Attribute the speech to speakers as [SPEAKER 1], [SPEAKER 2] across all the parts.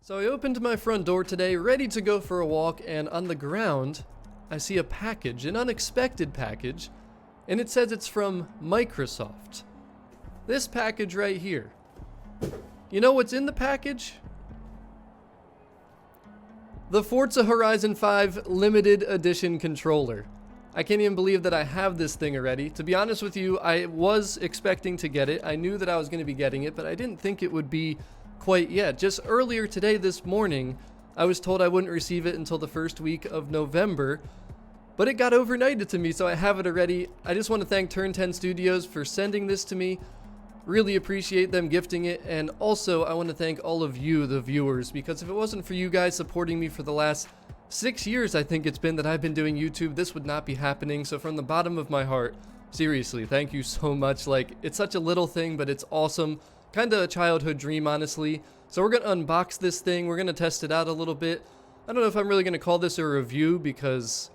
[SPEAKER 1] So I opened my front door today, ready to go for a walk, and on the ground, I see a package, an unexpected package, and it says it's from Microsoft. This package right here. You know what's in the package? The Forza Horizon 5 limited edition controller. I can't even believe that I have this thing already. To be honest with you, I was expecting to get it. I knew that I was going to be getting it, but I didn't think it would be quite yet. Just earlier today, this morning, I was told I wouldn't receive it until the first week of November, but it got overnighted to me, so I have it already. I just want to thank Turn 10 Studios for sending this to me. Really appreciate them gifting it, and also I want to thank all of you, the viewers, because if it wasn't for you guys supporting me for the last 6 years, I think it's been, that I've been doing YouTube, this would not be happening. So from the bottom of my heart, seriously, thank you so much. Like, it's such a little thing, but it's awesome. Kind of a childhood dream, honestly. So we're going to unbox this thing. We're going to test it out a little bit. I don't know if I'm really going to call this a review, because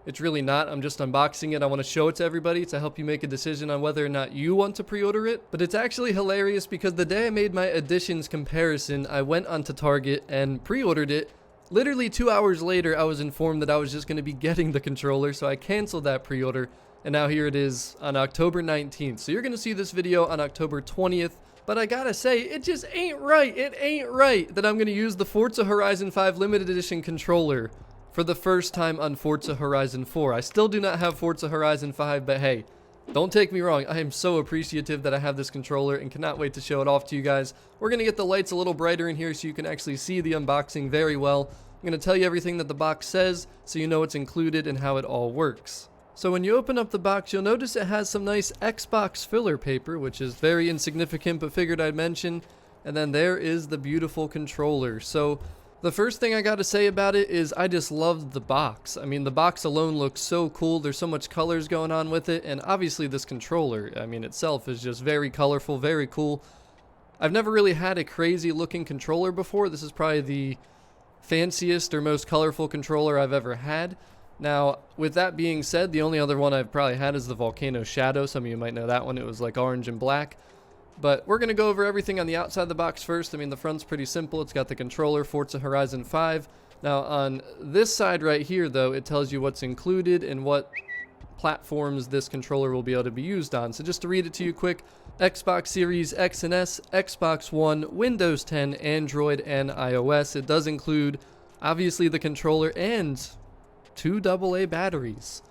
[SPEAKER 1] it's really not. I'm just unboxing it. I want to show it to everybody to help you make a decision on whether or not you want to pre-order it. But it's actually hilarious because the day I made my editions comparison, I went onto Target and pre-ordered it. Literally 2 hours later, I was informed that I was just going to be getting the controller, so I canceled that pre-order. And now here it is on October 19th. So you're going to see this video on October 20th. But I gotta say, it just ain't right. It ain't right that I'm going to use the Forza Horizon 5 limited edition controller for the first time on Forza Horizon 4. I still do not have Forza Horizon 5, but hey, don't take me wrong. I am so appreciative that I have this controller and cannot wait to show it off to you guys. We're going to get the lights a little brighter in here so you can actually see the unboxing very well. I'm going to tell you everything that the box says so you know what's included and how it all works. So when you open up the box, you'll notice it has some nice Xbox filler paper, which is very insignificant, but figured I'd mention. And then there is the beautiful controller. So the first thing I got to say about it is I just loved the box. I mean, the box alone looks so cool. There's so much colors going on with it. And obviously this controller, I mean, itself is just very colorful, very cool. I've never really had a crazy looking controller before. This is probably the fanciest or most colorful controller I've ever had. Now, with that being said, the only other one I've probably had is the Volcano Shadow. Some of you might know that one. It was like orange and black. But we're going to go over everything on the outside of the box first. I mean, the front's pretty simple. It's got the controller, Forza Horizon 5. Now, on this side right here, though, it tells you what's included and what platforms this controller will be able to be used on. So just to read it to you quick, Xbox Series X and S, Xbox One, Windows 10, Android, and iOS. It does include, obviously, the controller and 2 AA batteries,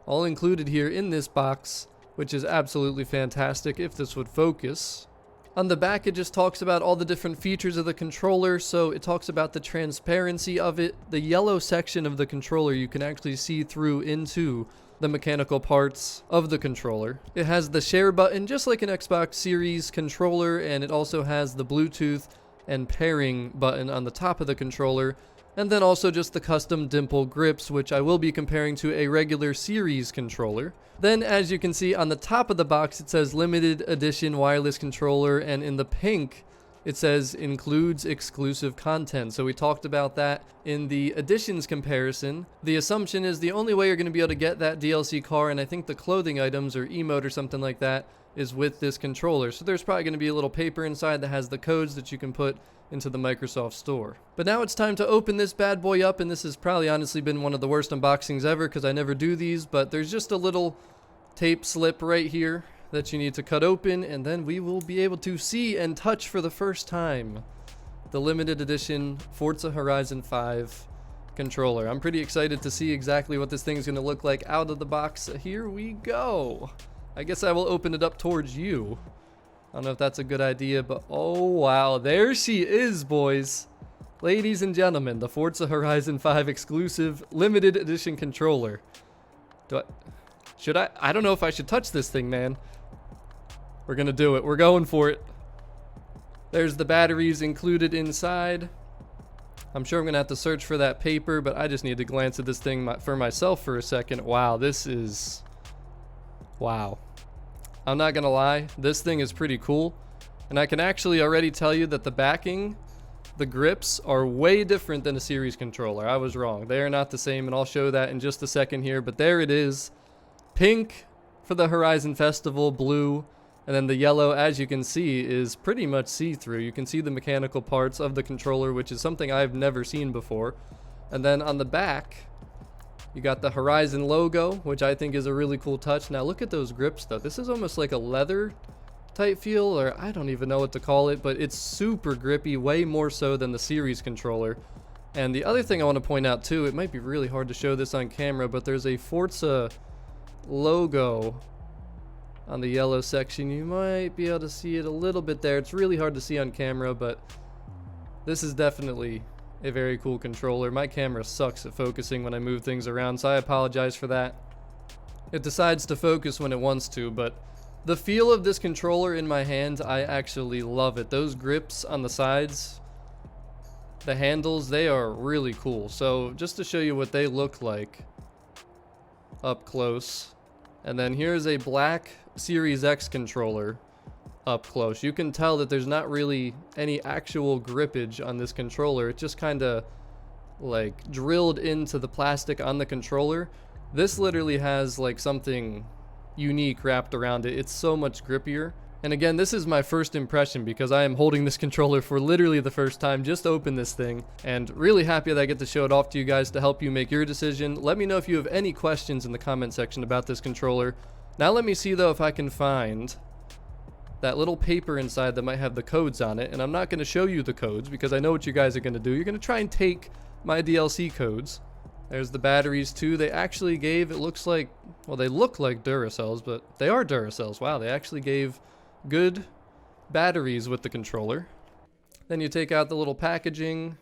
[SPEAKER 1] all included here in this box, which is absolutely fantastic if this would focus. On the back, it just talks about all the different features of the controller. So it talks about the transparency of it. The yellow section of the controller, you can actually see through into the mechanical parts of the controller. It has the share button, just like an Xbox Series controller, and it also has the Bluetooth and pairing button on the top of the controller. And then also just the custom dimple grips, which I will be comparing to a regular Series controller. Then, as you can see on the top of the box, it says limited edition wireless controller, and in the pink, it says includes exclusive content. So we talked about that in the editions comparison. The assumption is the only way you're going to be able to get that DLC car, and I think the clothing items or emote or something like that, is with this controller. So there's probably going to be a little paper inside that has the codes that you can put into the Microsoft Store. But now it's time to open this bad boy up, and this has probably honestly been one of the worst unboxings ever because I never do these, but there's just a little tape slip right here that you need to cut open, and then we will be able to see and touch for the first time the limited edition Forza Horizon 5 controller. I'm pretty excited to see exactly what this thing's going to look like out of the box. Here we go. I guess I will open it up towards you. I don't know if that's a good idea, but oh wow, there she is, boys. Ladies and gentlemen, the Forza Horizon 5 exclusive limited edition controller. Should I? I don't know if I should touch this thing, man. We're gonna do it. We're going for it. There's the batteries included inside. I'm sure I'm gonna have to search for that paper, but I just need to glance at this thing for myself for a second. Wow, this is... wow. I'm not gonna lie, this thing is pretty cool. And I can actually already tell you that the backing, the grips are way different than a Series controller. I was wrong. They are not the same, and I'll show that in just a second here. But there it is. Pink for the Horizon Festival, blue And then the yellow, as you can see, is pretty much see-through. You can see the mechanical parts of the controller, which is something I've never seen before. And then on the back, you got the Horizon logo, which I think is a really cool touch. Now look at those grips though. This is almost like a leather type feel, or I don't even know what to call it, but it's super grippy, way more so than the series controller. And the other thing I want to point out too, it might be really hard to show this on camera, but there's a Forza logo on the yellow section. You might be able to see it a little bit there. It's really hard to see on camera, but this is definitely a very cool controller. My camera sucks at focusing when I move things around, so I apologize for that. It decides to focus when it wants to, but the feel of this controller in my hand, I actually love it. Those grips on the sides, the handles, they are really cool. So just to show you what they look like up close, and then here's a black Series X controller up close. You can tell that there's not really any actual grippage on this controller. It just kind of like drilled into the plastic on the controller. This literally has like something unique wrapped around it. It's so much grippier. And again, this is my first impression because I am holding this controller for literally the first time. Just opened this thing and really happy that I get to show it off to you guys to help you make your decision. Let me know if you have any questions in the comment section about this controller. Now let me see though if I can find that little paper inside that might have the codes on it. And I'm not going to show you the codes because I know what you guys are going to do. You're going to try and take my DLC codes. There's the batteries too. They actually gave, it looks like, well, they look like Duracells, but they are Duracells. Wow, they actually gave good batteries with the controller. Then you take out the little packaging.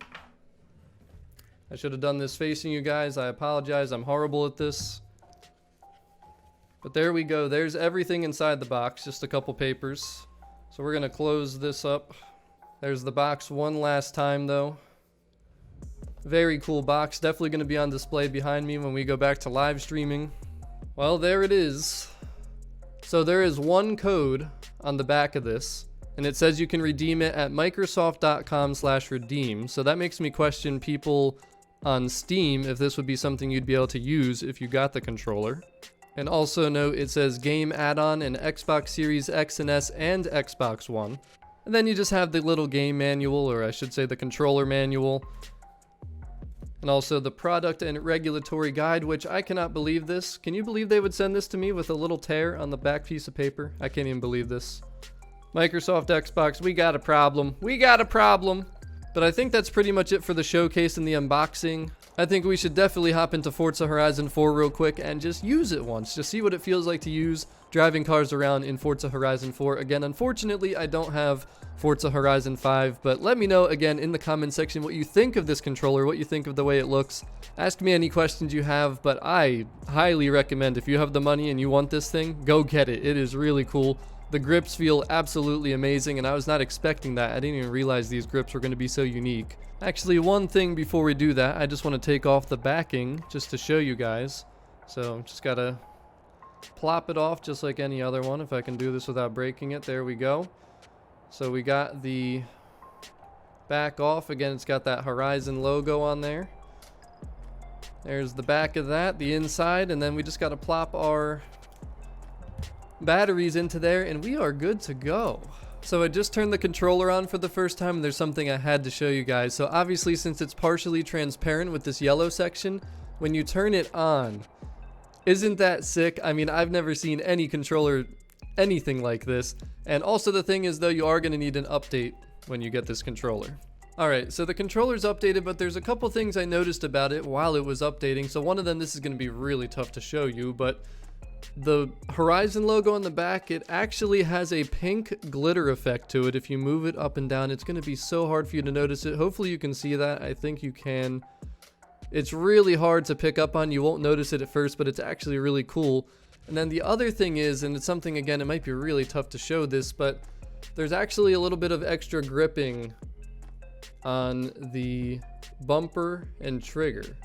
[SPEAKER 1] I should have done this facing you guys. I apologize. I'm horrible at this. But there we go. There's everything inside the box. Just a couple papers. So we're going to close this up. There's the box one last time though. Very cool box. Definitely going to be on display behind me when we go back to live streaming. Well, there it is. So there is one code on the back of this, and it says you can redeem it at Microsoft.com/redeem. So that makes me question people on Steam if this would be something you'd be able to use if you got the controller. And also note it says game add-on in Xbox Series X and S and Xbox One. And then you just have the little game manual, or I should say the controller manual. And also the product and regulatory guide, which I cannot believe this. Can you believe they would send this to me with a little tear on the back piece of paper? I can't even believe this. Microsoft Xbox, we got a problem. We got a problem. But I think that's pretty much it for the showcase and the unboxing. I think we should definitely hop into Forza Horizon 4 real quick and just use it once. Just see what it feels like to use driving cars around in Forza Horizon 4. Again, unfortunately, I don't have Forza Horizon 5, but let me know again in the comment section what you think of this controller, what you think of the way it looks. Ask me any questions you have, but I highly recommend if you have the money and you want this thing, go get it. It is really cool. The grips feel absolutely amazing, and I was not expecting that. I didn't even realize these grips were going to be so unique. Actually, one thing before we do that, I just want to take off the backing just to show you guys. So just gotta plop it off just like any other one. If I can do this without breaking it, there we go. So we got the back off. Again, it's got that Horizon logo on there. There's the back of that, the inside, and then we just gotta plop our batteries into there and we are good to go. So I just turned the controller on for the first time and there's something I had to show you guys. So obviously, since it's partially transparent with this yellow section, when you turn it on, isn't that sick? I mean, I've never seen any controller anything like this. And also the thing is though, you are going to need an update when you get this controller. Alright, so the controller's updated, but there's a couple things I noticed about it while it was updating. So one of them, this is going to be really tough to show you, but the Horizon logo on the back, it actually has a pink glitter effect to it. If you move it up and down, it's going to be so hard for you to notice it. Hopefully you can see that. I think you can. It's really hard to pick up on. You won't notice it at first, but it's actually really cool. And then the other thing is, and it's something, again, it might be really tough to show this, but there's actually a little bit of extra gripping on the bumper and trigger.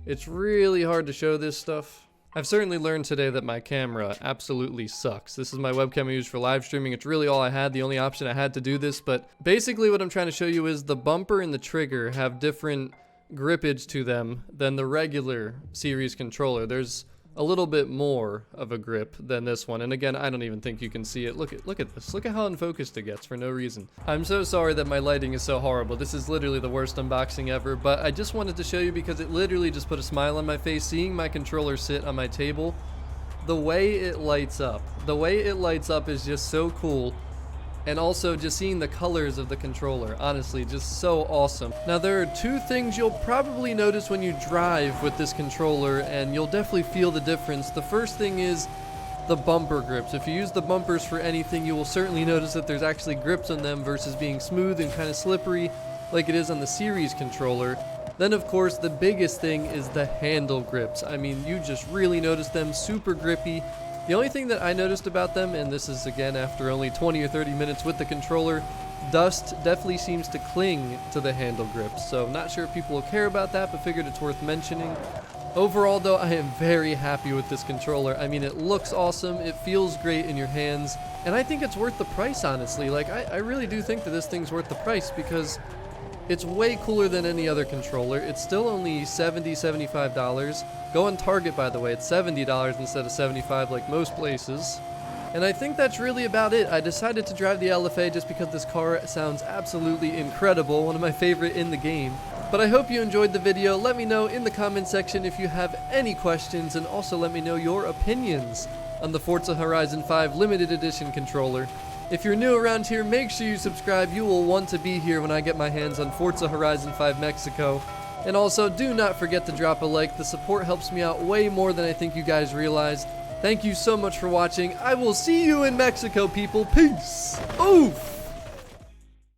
[SPEAKER 1] It's really hard to show this stuff. I've certainly learned today that my camera absolutely sucks. This is my webcam I use for live streaming. It's really all I had, the only option I had to do this. But basically what I'm trying to show you is the bumper and the trigger have different grippage to them than the regular series controller. There's a little bit more of a grip than this one. And again, I don't even think you can see it. Look at this. Look at how unfocused it gets for no reason. I'm so sorry that my lighting is so horrible. This is literally the worst unboxing ever, but I just wanted to show you because it literally just put a smile on my face seeing my controller sit on my table. The way it lights up. The way it lights up is just so cool. And also just seeing the colors of the controller, honestly, just so awesome. Now there are two things you'll probably notice when you drive with this controller, and you'll definitely feel the difference. The first thing is the bumper grips. If you use the bumpers for anything, you will certainly notice that there's actually grips on them versus being smooth and kind of slippery like it is on the Series controller. Then of course the biggest thing is the handle grips. I mean, you just really notice them, super grippy. The only thing that I noticed about them, and this is again after only 20 or 30 minutes with the controller, dust definitely seems to cling to the handle grips. So not sure if people will care about that, but figured it's worth mentioning. Overall though, I am very happy with this controller. I mean, it looks awesome, it feels great in your hands, and I think it's worth the price, honestly. Like, I really do think that this thing's worth the price because it's way cooler than any other controller. It's still only $70, $75. Go on Target, by the way, it's $70 instead of $75 like most places. And I think that's really about it. I decided to drive the LFA just because this car sounds absolutely incredible, one of my favorite in the game. But I hope you enjoyed the video. Let me know in the comment section if you have any questions, and also let me know your opinions on the Forza Horizon 5 Limited Edition controller. If you're new around here, make sure you subscribe. You will want to be here when I get my hands on Forza Horizon 5 Mexico. And also, do not forget to drop a like. The support helps me out way more than I think you guys realize. Thank you so much for watching. I will see you in Mexico, people. Peace. Oof.